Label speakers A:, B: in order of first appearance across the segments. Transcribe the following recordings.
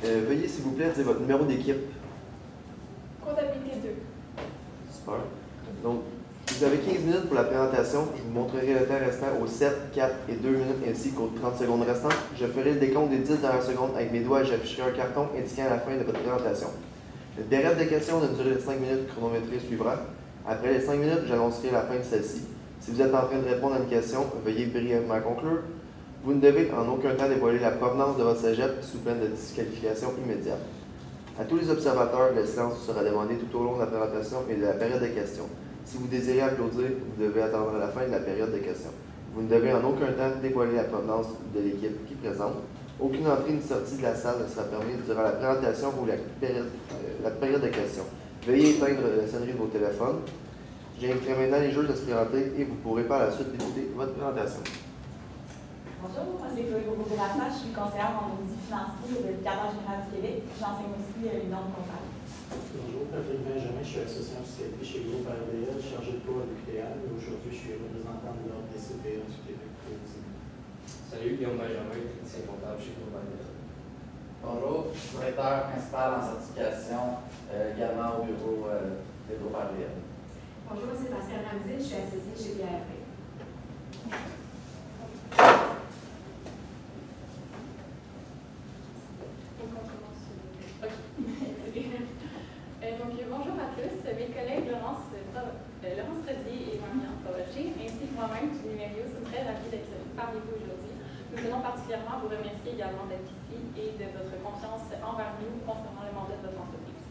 A: Veuillez s'il vous plaît dire votre numéro d'équipe.
B: Comptabilité 2.
A: Super. Donc, vous avez 15 minutes pour la présentation. Je vous montrerai le temps restant aux 7, 4 et 2 minutes ainsi qu'aux 30 secondes restantes. Je ferai le décompte des 10 dernières secondes avec mes doigts et j'afficherai un carton indiquant à la fin de votre présentation. La période de questions d'une durée de 5 minutes chronométrée suivra. Après les 5 minutes, j'annoncerai la fin de celle-ci. Si vous êtes en train de répondre à une question, veuillez brièvement conclure. Vous ne devez en aucun temps dévoiler la provenance de votre cégep sous peine de disqualification immédiate. À tous les observateurs, le silence sera demandé tout au long de la présentation et de la période de questions. Si vous désirez applaudir, vous devez attendre la fin de la période de questions. Vous ne devez en aucun temps dévoiler la provenance de l'équipe qui présente. Aucune entrée ni sortie de la salle ne sera permise durant la présentation ou la période de questions. Veuillez éteindre la sonnerie de vos téléphones. J'inviterai maintenant les juges de se présenter et vous pourrez par la suite écouter votre présentation.
C: Bonjour, moi c'est Chloé Bourgourassa, je suis conseillère en audit financier de l'Encadrement général du Québec. J'enseigne aussi les normes comptables.
D: Bonjour, Patrick Benjamin, je suis associé en fiscalité chez Groupe RDL, chargé de cours à l'UQTR, et aujourd'hui je suis représentant de l'Ordre des CPA du Québec.
E: Salut, Guillaume Benjamin, technicien comptable chez Groupe RDL.
F: Bonjour, directeur principal en certification, également au bureau de Groupe RDL.
G: Bonjour, c'est Pascal Ramzine, je suis associée chez PRP.
B: Bonjour à tous, mes collègues Laurence Rodier et Marianne Provoché, ainsi que moi-même, du numéro, sont très ravis d'être parmi vous aujourd'hui. Nous tenons particulièrement à vous remercier également d'être ici et de votre confiance envers nous concernant le mandat de votre entreprise.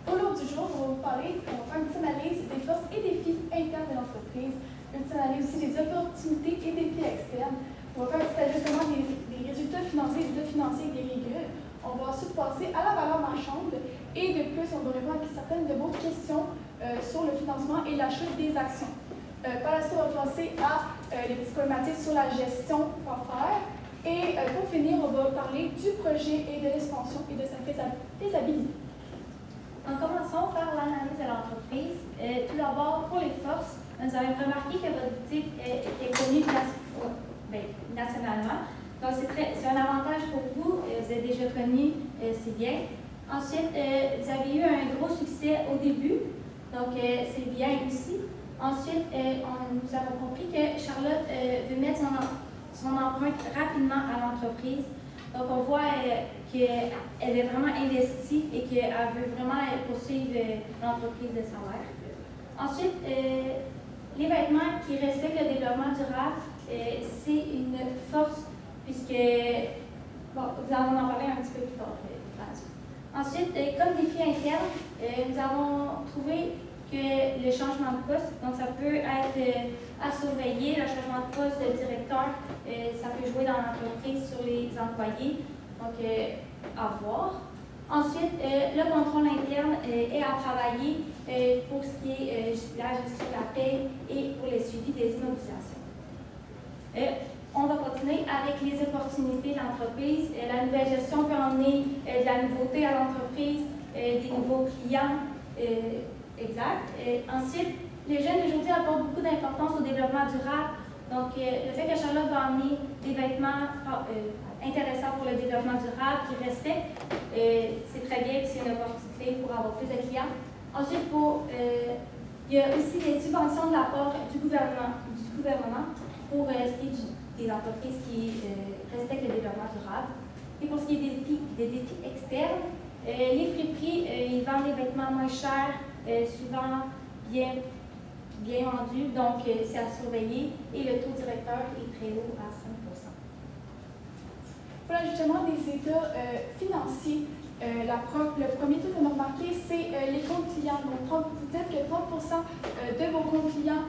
B: Au long du jour, on va faire une petite analyse des forces et défis internes de l'entreprise, une petite analyse aussi des opportunités et défis externes. On va faire un petit ajustement des résultats financiers, des états financiers et des rigueurs. On va ensuite passer à la valeur marchande et de plus, on va répondre à certaines de vos questions sur le financement et l'achat des actions. Par la suite, on va passer à les petites problématiques sur la gestion à faire. Et pour finir, on va parler du projet et de l'expansion et de sa faisabilité.
H: En commençant par l'analyse de l'entreprise, tout d'abord, pour les forces, nous avons remarqué que votre boutique est connue nationalement. Donc, c'est un avantage pour vous. Vous êtes déjà connu, c'est bien. Ensuite, vous avez eu un gros succès au début. Donc, c'est bien aussi. Ensuite, nous avons compris que Charlotte veut mettre son empreinte rapidement à l'entreprise. Donc, on voit qu'elle est vraiment investie et qu'elle veut vraiment poursuivre l'entreprise de sa mère. Ensuite, les vêtements qui respectent le développement durable, c'est une force puisque, bon, nous allons en parler un petit peu plus tard. Ensuite, comme défi interne, nous avons trouvé que le changement de poste, donc ça peut être à surveiller, le changement de poste de directeur, ça peut jouer dans l'entreprise sur les employés, donc à voir. Ensuite, le contrôle interne est à travailler pour ce qui est la gestion de la paie et pour le suivi des immobilisations. On va continuer avec les opportunités de l'entreprise. La nouvelle gestion peut emmener de la nouveauté à l'entreprise, des nouveaux clients. Exact. Ensuite, les jeunes aujourd'hui apportent beaucoup d'importance au développement durable. Donc, le fait que Charlotte va amener des vêtements intéressants pour le développement durable, qui respectent, c'est très bien, c'est une opportunité pour avoir plus de clients. Ensuite, il y a aussi des subventions de la part du gouvernement pour ce qui est des entreprises qui respectent le développement durable. Et pour ce qui est des défis externes, les friperies, ils vendent des vêtements moins chers, souvent bien vendus, donc c'est à surveiller. Et le taux directeur est très haut à 5 %.
B: Pour l'ajustement des états financiers, le premier taux qu'on a remarqué, c'est les comptes clients. Donc, vous dites que 30 de vos comptes clients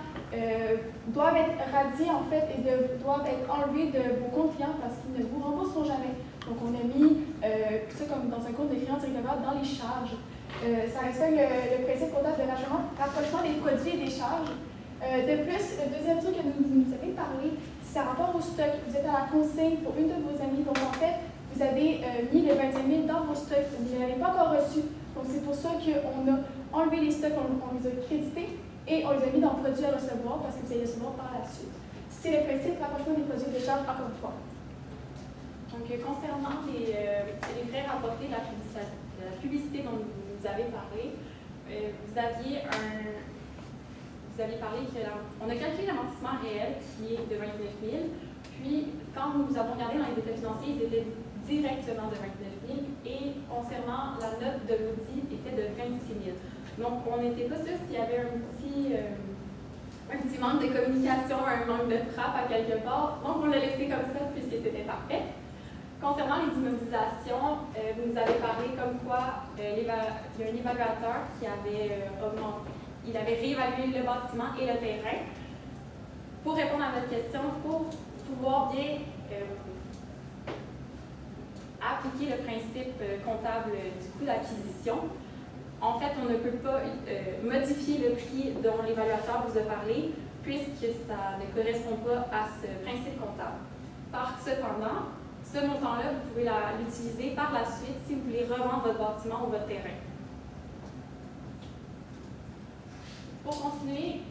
B: doivent être radiés en fait et doivent être enlevés de vos comptes clients parce qu'ils ne vous rembourseront jamais. Donc, on a mis ça comme dans un compte de créance irrévocable dans les charges. Ça respecte le principe comptable de rapprochement des produits et des charges. De plus, le deuxième truc que vous nous avez parlé, c'est en rapport au stock. Vous êtes à la consigne pour une de vos amies, donc en fait, vous avez mis les 25 000 dans vos stocks, vous ne les avez pas encore reçus. Donc c'est pour ça qu'on a enlevé les stocks, on les a crédités et on les a mis dans le produit à recevoir parce que vous allez recevoir par la suite. C'est le principe de rapprochement des produits de charge encore une fois.
C: Donc, concernant les frais rapportés de la publicité dont vous avez parlé, vous aviez parlé qu'on a calculé l'amortissement réel qui est de 29 000, puis quand nous avons regardé dans les états financiers, ils étaient directement de 29 000 et concernant la note de l'audit était de 26 000. Donc, on n'était pas sûr s'il y avait un petit manque de communication, un manque de frappe à quelque part. Donc, on l'a laissé comme ça puisque c'était parfait. Concernant les immobilisations, vous nous avez parlé comme quoi il y a un évaluateur qui avait il avait réévalué le bâtiment et le terrain. Pour répondre à votre question, pour pouvoir bien appliquer le principe comptable du coût d'acquisition, en fait, on ne peut pas modifier le prix dont l'évaluateur vous a parlé, puisque ça ne correspond pas à ce principe comptable. Cependant, ce montant-là, vous pouvez l'utiliser par la suite si vous voulez revendre votre bâtiment ou votre terrain. Pour continuer,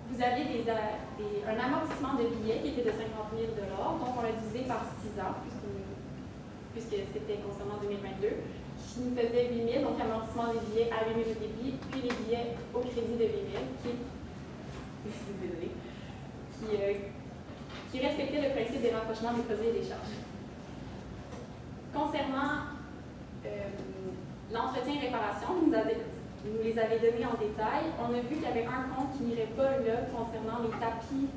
C: vous aviez un amortissement de billets qui était de 50 000 $, donc on l'a divisé par 6 ans, puisque c'était concernant 2022, qui nous faisait 8 000, donc amortissement des billets à 8 000 au débit, puis les billets au crédit de 8 000, qui respectait le principe des rapprochements des produits et des charges. Concernant l'entretien et réparation, vous les avez donnés en détail. On a vu qu'il y avait un compte qui n'irait pas là concernant les tapis.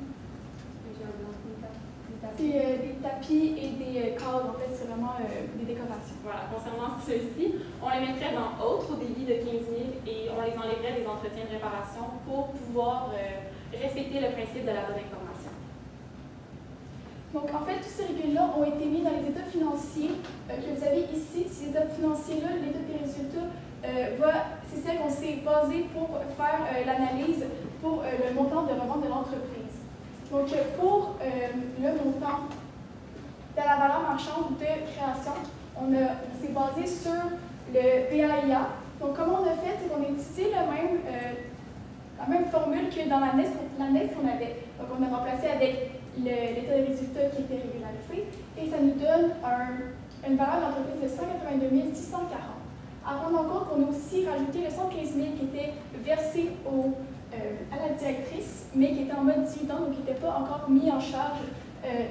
B: Des tapis et des cadres, en fait, c'est vraiment des décorations.
C: Voilà, concernant ceux-ci, on les mettrait dans autres au débit de 15 000 et on les enlèverait des entretiens de réparation pour pouvoir respecter le principe de la bonne information.
B: Donc, en fait, tous ces régules-là ont été mis dans les états financiers que vous avez ici. Ces états financiers-là, l'état des résultats, c'est celle qu'on s'est basé pour faire l'analyse pour le montant de revente de l'entreprise. Donc, pour le montant de la valeur marchande de création, on s'est basé sur le PAIA. Donc, comment on a fait, c'est qu'on a utilisé la même formule que dans l'annexe qu'on avait. Donc, on a remplacé avec l'état des résultats qui était régularisé et ça nous donne une valeur d'entreprise de 182 640. À prendre en compte qu'on a aussi rajouté le 115 000 qui était versé à la directrice, mais qui était en mode dividende, donc qui n'était pas encore mis en charge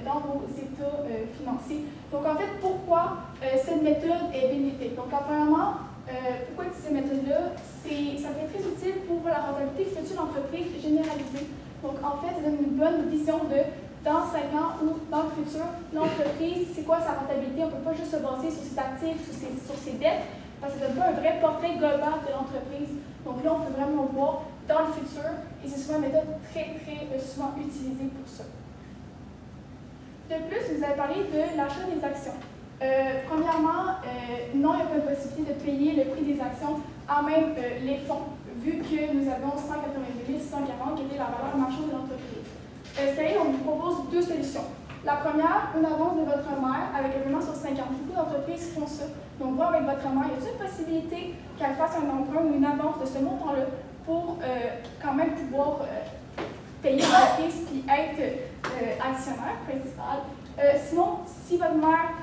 B: dans vos états financiers. Donc, en fait, pourquoi cette méthode est bénéfique? Donc, premièrement, pourquoi cette méthode-là? Ça peut être très utile pour la rentabilité future d'entreprise généralisée. Donc, en fait, ça donne une bonne vision de dans 5 ans ou dans le futur, l'entreprise, c'est quoi sa rentabilité? On ne peut pas juste se baser sur ses actifs, sur ses dettes, parce que ça ne donne pas un vrai portrait global de l'entreprise. Donc là, on peut vraiment voir dans le futur, et c'est souvent une méthode très, très souvent utilisée pour ça. De plus, vous avez parlé de l'achat des actions. Premièrement, non, il n'y a pas de possibilité de payer le prix des actions à même les fonds, vu que nous avons 182 640 qui était la valeur marchande de l'entreprise. Cette année, on vous propose deux solutions. La première, une avance de votre mère avec un paiement sur 5 ans. Beaucoup d'entreprises font ça. Donc, voir avec votre mère, y a-t-il une possibilité qu'elle fasse un emprunt ou une avance de ce montant-là pour quand même pouvoir payer l'entreprise et être actionnaire principal? Sinon, si votre mère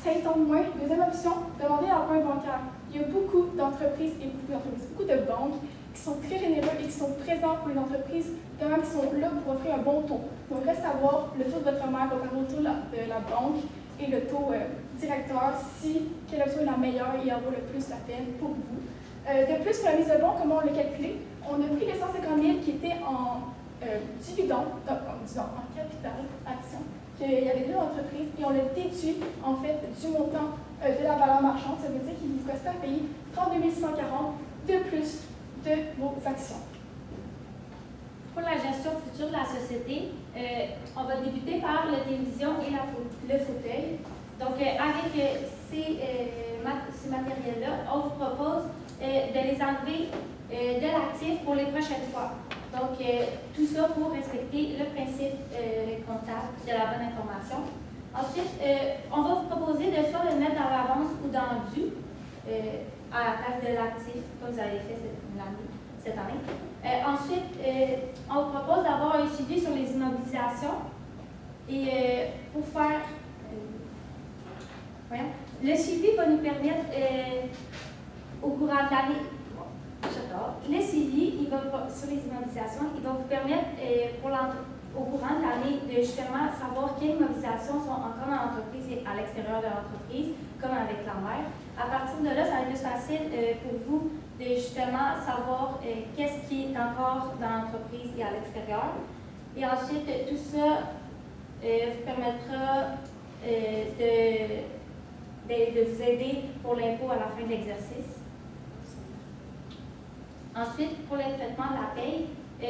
B: s'étend moins, deuxième option, demandez l'emprunt bancaire. Il y a beaucoup d'entreprises et beaucoup de banques qui sont très généreux et qui sont présents pour les entreprises, quand même qui sont là pour offrir un bon taux. Donc, reste à voir le taux de votre mère comparé au taux de la banque et le taux directeur, quelle option est la meilleure et en vaut le plus la peine pour vous. De plus, pour la mise de bon, comment on l'a calculé? On a pris les 150 000 qui étaient en dividende, en capital, action, qu'il y avait deux entreprises, et on l'a déduit, en fait, du montant de la valeur marchande. Ça veut dire qu'il vous reste à payer 32 140 de plus de vos actions.
H: Pour la gestion future de la société, on va débuter par la télévision et le fauteuil. Donc, avec ces matériels-là, on vous propose de les enlever de l'actif pour les prochaines fois. Donc, tout ça pour respecter le principe comptable de la bonne information. Ensuite, on va vous proposer de soit le mettre dans l'avance ou dans le dû, à la place de l'actif, comme vous avez fait cette année. Ensuite, on vous propose d'avoir un suivi sur les immobilisations. Et pour faire... le suivi va nous permettre, au courant de l'année... Le suivi, sur les immobilisations, il va vous permettre, au courant de l'année, de justement savoir quelles immobilisations sont encore dans l'entreprise et à l'extérieur de l'entreprise, comme avec la mère. À partir de là, ça va être plus facile pour vous de justement savoir qu'est-ce qui est encore dans l'entreprise et à l'extérieur. Et ensuite, tout ça vous permettra de vous aider pour l'impôt à la fin de l'exercice. Ensuite, pour le traitement de la paye,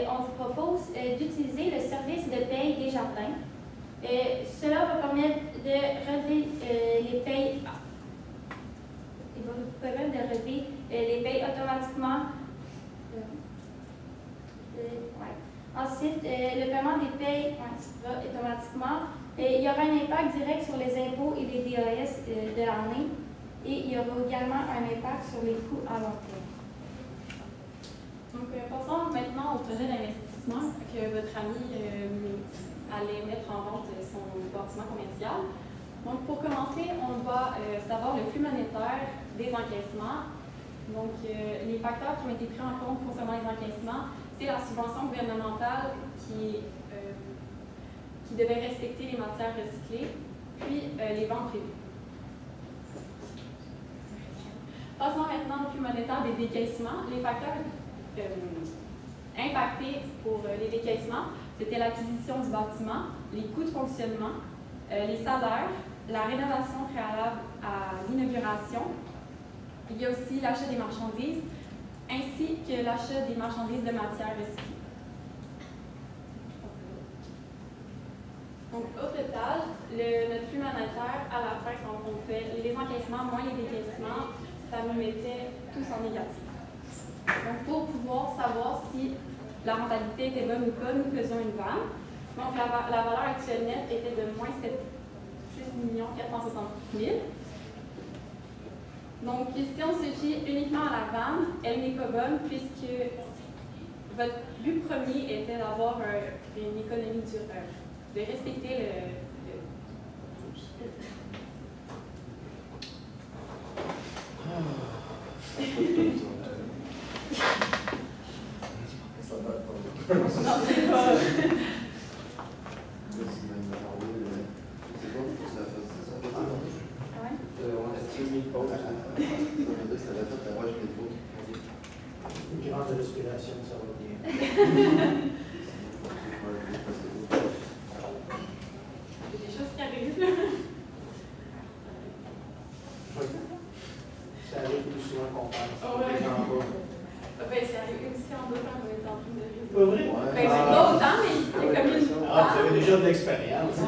H: on vous propose d'utiliser le service de paye Desjardins. Cela va permettre de relever les payes. Il va vous permettre de relever les payes automatiquement. Ensuite, le paiement des payes automatiquement. Il y aura un impact direct sur les impôts et les DAS de l'année. Et il y aura également un impact sur les coûts à long terme.
C: Donc, passons maintenant au projet d'investissement que votre ami allait mettre en vente son bâtiment commercial. Donc, pour commencer, on va savoir le flux monétaire des encaissements. Donc, les facteurs qui ont été pris en compte concernant les encaissements, c'est la subvention gouvernementale qui devait respecter les matières recyclées, puis les ventes prévues. Passons maintenant au flux monétaire des décaissements. Les facteurs impactés pour les décaissements, c'était l'acquisition du bâtiment, les coûts de fonctionnement, les salaires, la rénovation préalable à l'inauguration. Il y a aussi l'achat des marchandises, ainsi que l'achat des marchandises de matières recyclées. Donc, au total, notre flux monétaire, à la fin, quand on fait les encaissements moins les décaissements, ça nous mettait tous en négatif. Donc, pour pouvoir savoir si la rentabilité était bonne ou pas, nous faisions une vanne. Donc, la valeur actuelle nette était de moins 7 466 000. Donc, si on se fie uniquement à la vanne, elle n'est pas bonne puisque votre but premier était d'avoir une économie durable, de respecter le non, c'est pas.
D: Une grande respiration, ça va bien.
C: C'est des choses qui arrivent.
D: Oui. Ça arrive plus souvent qu'on pense.
C: Oh, ouais. Ben, ça arrive aussi en bas quand on est en train de résoudre.
D: Pas vrai?
C: Ben, c'est pas autant, mais c'est comme une.
D: Ah, vous avez déjà de l'expérience.
C: Ouais.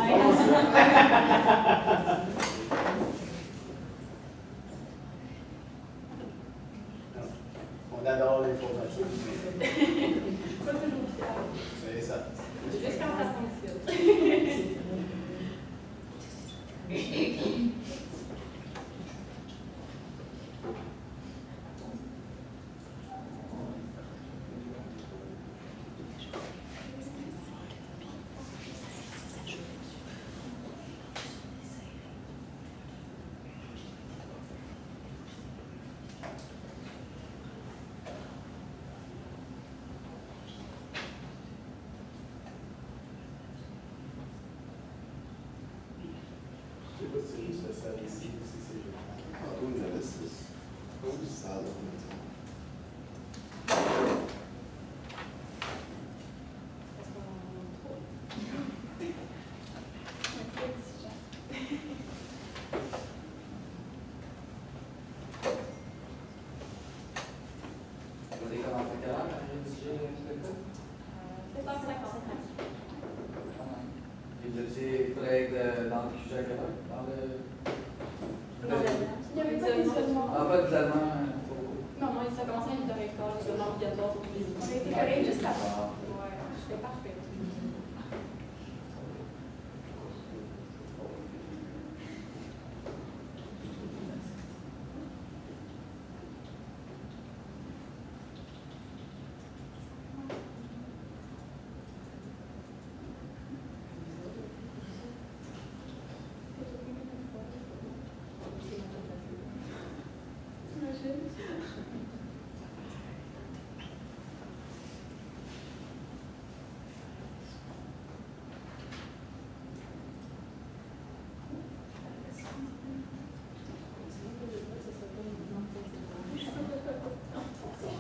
D: On adore l'information.
C: Pas toujours fiable.
D: C'est ça.
C: Juste quand ça fonctionne.
D: Je sais pas si c'est juste ça ici ou si c'est juste.
A: Tantôt, il y avait 6. C'est ça, là.
F: Vous avez commencé à quelle heure à rédiger le spectacle?
C: 7h55.
F: Et vous étiez collègue dans le QG à quelle heure? Dans le...
B: Il n'y avait pas d'isolement.
F: Ah, pas d'isolement.
C: Non, ça a commencé à 8h15, l'isolement obligatoire pour tous les
B: On a été collés juste avant.
F: Ah.
C: C'est parfait.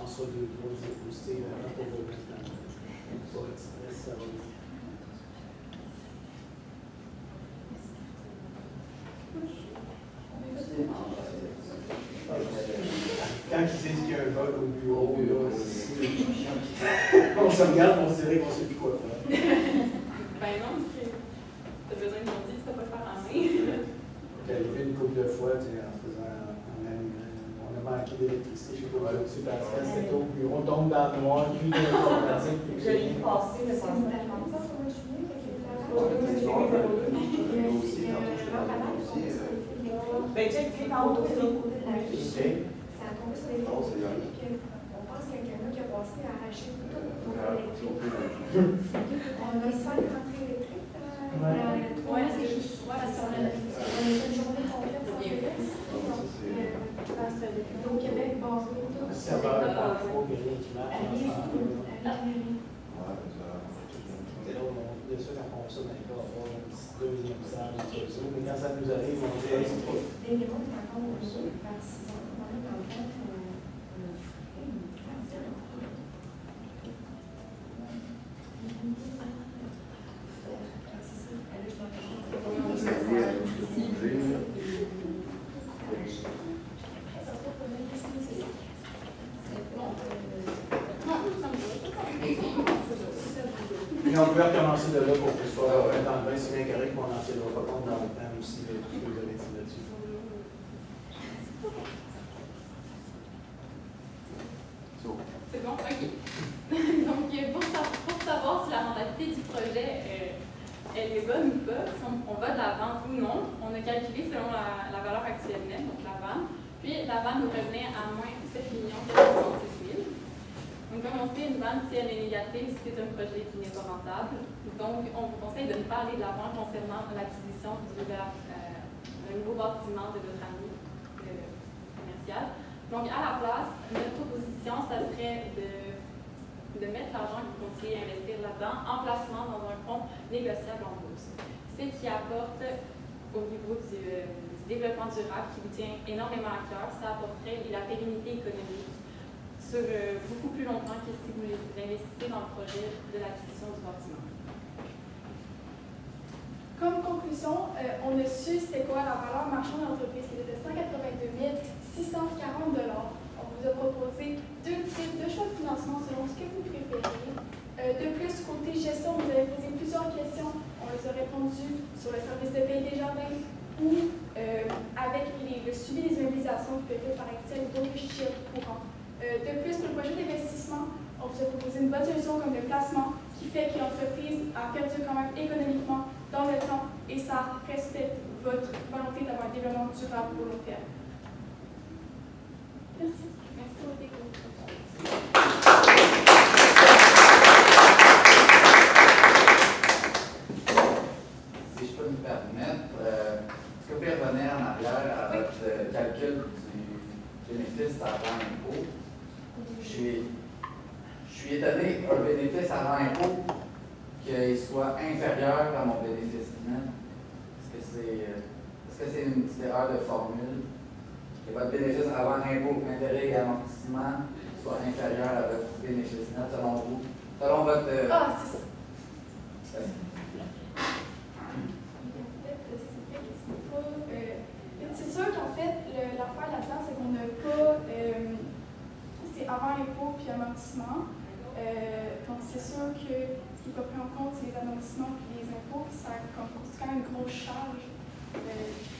D: Soit deux, trois diapositives avant qu'on va mettre dans le stress, ça va bien. Quand ils disent qu'il y a un bug au bureau, là, on se regarde, on se dirait qu'on ne sait plus quoi faire.
C: Ben non, parce que tu as besoin de mon dit, tu ne peux pas le faire en main.
D: C'est arrivé une couple de fois, tu sais, en faisant, on a manqué d'électricité, je ne sais pas si c'est parce que c'était au bureau, on tombe dans le noir, puis l'informatique.
G: Je l'ai passé, mais ça se ben, check, c'est dans le dossier. Ça a tombé sur les fonds. On pense qu'il y a quelqu'un qui a passé à arracher tout l'électrique. On a 5 rentrées électriques.
C: Oui, c'est juste. Ouais, parce qu'on a
G: une journée complète sans service. Donc, Québec, basé tout.
D: Ça va, il n'y a rien qui marche. C'est là où on dit ça quand on sonne encore, on a une petite deuxième salle, mais quand ça nous arrive, on dit, hey, c'est pas.
G: Les numéros sont encore au jeu, vers 6 ans, on est dans le temps.
D: Mais on peut recommencer de là pour que ce soit dans le bain, c'est bien correct, mais on n'en tiendra pas compte dans le temps aussi de tout ce que vous avez dit là-dessus.
C: C'est bon, ok. Donc, pour savoir si la rentabilité du projet elle est bonne ou pas, si on va de la vente ou non, on a calculé selon la valeur actuelle nette, donc la vanne. Puis la vanne nous revenait à moins 7 466 000. Donc, comme on sait, une vanne, si elle est négative, c'est un projet qui n'est pas rentable. Donc, on vous conseille de nous parler de la vente concernant l'acquisition d'un nouveau bâtiment de notre ami commercial. Donc, à la place, notre proposition, ça serait de mettre l'argent que vous comptiez investir là-dedans en placement dans un fonds négociable en bourse. Ce qui apporte, au niveau du développement durable, qui vous tient énormément à cœur, ça apporterait la pérennité économique sur beaucoup plus longtemps que si vous investissez dans le projet de l'acquisition du bâtiment.
B: Comme conclusion, on a su c'était quoi la valeur marchande de l'entreprise qui était de 182 640 $. On vous a proposé 2 types de choix de financement selon ce que vous préférez. De plus, côté gestion, vous avez posé plusieurs questions. On les a répondues sur le service de paie des jardins ou avec le suivi des immobilisations qui peut être fait par Excel ou d'autres logiciels courants. De plus, pour le projet d'investissement, on vous a proposé une bonne solution comme le placement qui fait que l'entreprise a perdu quand même économiquement dans le temps et ça respecte votre volonté d'avoir un développement durable au long terme. Merci. Merci pour votre écoute.
F: Si je peux me permettre, est-ce que vous pouvez revenir en arrière à votre calcul du bénéfice avant impôt? Je suis étonné, un bénéfice avant impôt qu'il soit inférieur à mon bénéfice net. Est-ce que c'est une petite erreur de formule? Que votre bénéfice avant impôt, intérêt et amortissement soit inférieur à votre bénéfice net selon vous? Selon votre.
B: Ah, c'est ça. C'est sûr qu'en fait, l'affaire là-dedans, c'est qu'on n'a pas. C'est avant impôt puis amortissement. Donc, c'est sûr que ce qui n'est pas pris en compte, c'est les amortissements et les impôts. Ça constitue quand même une grosse charge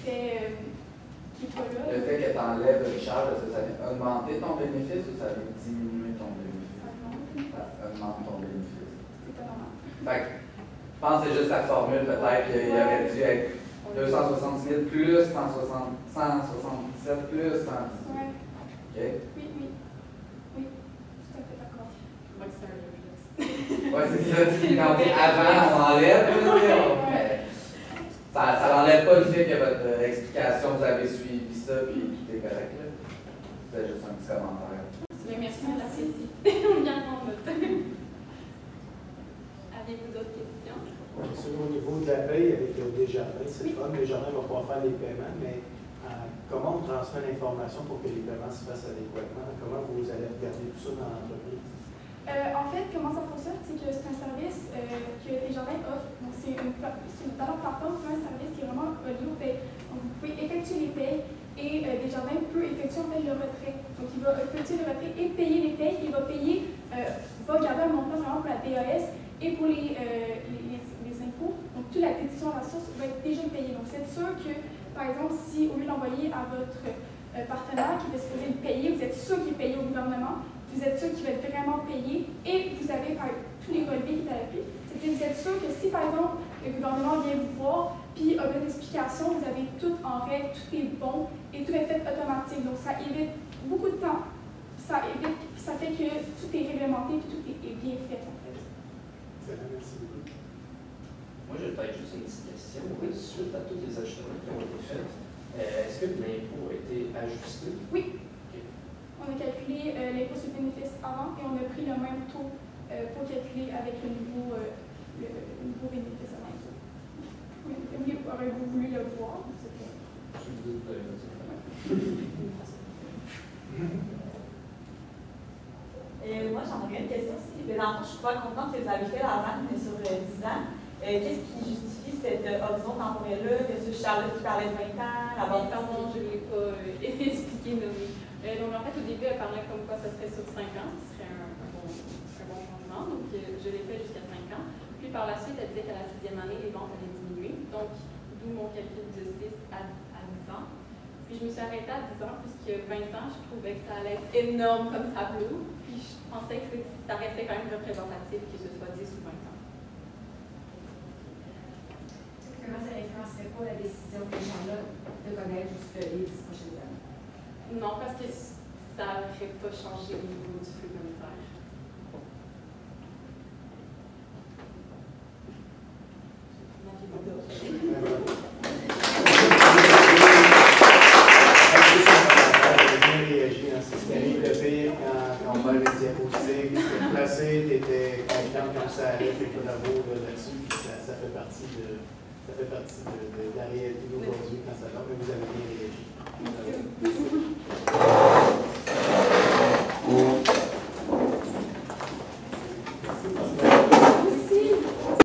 B: qui n'est pas là.
F: Le fait que tu enlèves une charge, est-ce que ça vient augmenter ton bénéfice ou ça vient diminuer ton bénéfice?
B: Ça augmente.
F: Ça augmente ton bénéfice.
B: C'est pas normal.
F: Fait que, je pense que c'est juste la formule, peut-être qu'il aurait dû être 270 000 plus 167 plus 100.
B: Ouais.
F: OK?
B: Oui, oui. Oui, tout à fait d'accord.
C: Je crois que c'est un réflexe.
F: Oui, c'est ça. Quand on dit avant, on enlève. Ça n'enlève pas le fait que votre explication, vous avez suivi ça, puis tout est correct. C'était juste un petit commentaire.
C: Merci, on l'apprécie. On vient prendre note. Avez-vous d'autres questions?
D: Au niveau de la paie avec Desjardins, c'est le fun. Desjardins va pouvoir faire les paiements, mais comment on transmet l'information pour que les paiements se fassent adéquatement? Comment vous allez regarder tout ça dans l'entreprise?
B: En fait, comment ça fonctionne, c'est que c'est un service que Desjardins offre. Donc, c'est une plateforme, un service qui est vraiment lié au paie. Donc, vous pouvez effectuer les paies et Desjardins peut effectuer en fait le retrait. Donc, il va effectuer le retrait et payer les paies. Il va payer, va garder un montant vraiment pour la DAS et pour les impôts. Donc, toute la déduction à la source va être déjà payée. Donc, c'est sûr que, par exemple, si au lieu d'envoyer à votre partenaire qui est supposé le payer, vous êtes sûr qu'il est payé au gouvernement, vous êtes sûr qu'il va être vraiment payé et vous avez tous les relevés qui est à l'appui. C'est-à-dire vous êtes sûr que si, par exemple, le gouvernement vient vous voir puis a une explication, vous avez tout en règle, tout est bon et tout est fait automatique. Donc, ça évite beaucoup de temps. Ça fait que tout est réglementé et tout est bien fait, en fait.
D: Merci beaucoup.
E: Moi, j'ai peut-être juste une petite question. Oui, suite à tous les ajustements qui ont été faits, est-ce que l'impôt a été ajusté?
B: Oui. On a calculé l'impôt sur le bénéfice avant et on a pris le même taux pour calculer avec le nouveau bénéfice à l'impôt. Aurez-vous voulu le voir?
I: Moi, j'aimerais une question. Dans le fond, je suis pas contente que vous avez fait la vanne sur 10 ans. Qu'est-ce qui justifie cet horizon temporel-là? Y a-t-il Charlotte qui parlait de 20 ans? La banque
C: Pardon, je ne l'ai pas expliqué, Noémie. Donc, en fait, au début, elle parlait comme quoi ça serait sur 5 ans, ce serait un bon changement. Donc, je l'ai fait jusqu'à 5 ans. Puis, par la suite, elle disait qu'à la 6e année, les ventes allaient diminuer. Donc, d'où mon calcul de 6 à 10 ans. Puis, je me suis arrêtée à 10 ans, puisque 20 ans, je trouvais que ça allait être énorme comme tableau. Puis, je pensais que ça restait quand même représentatif, que ce soit 10 ou 20 ans.
G: Comment ça n'influencerait pas la décision des gens-là de connaître jusqu'à les 10 prochaines années?
C: Non, parce que ça n'aurait pas changé au niveau du flux monétaire.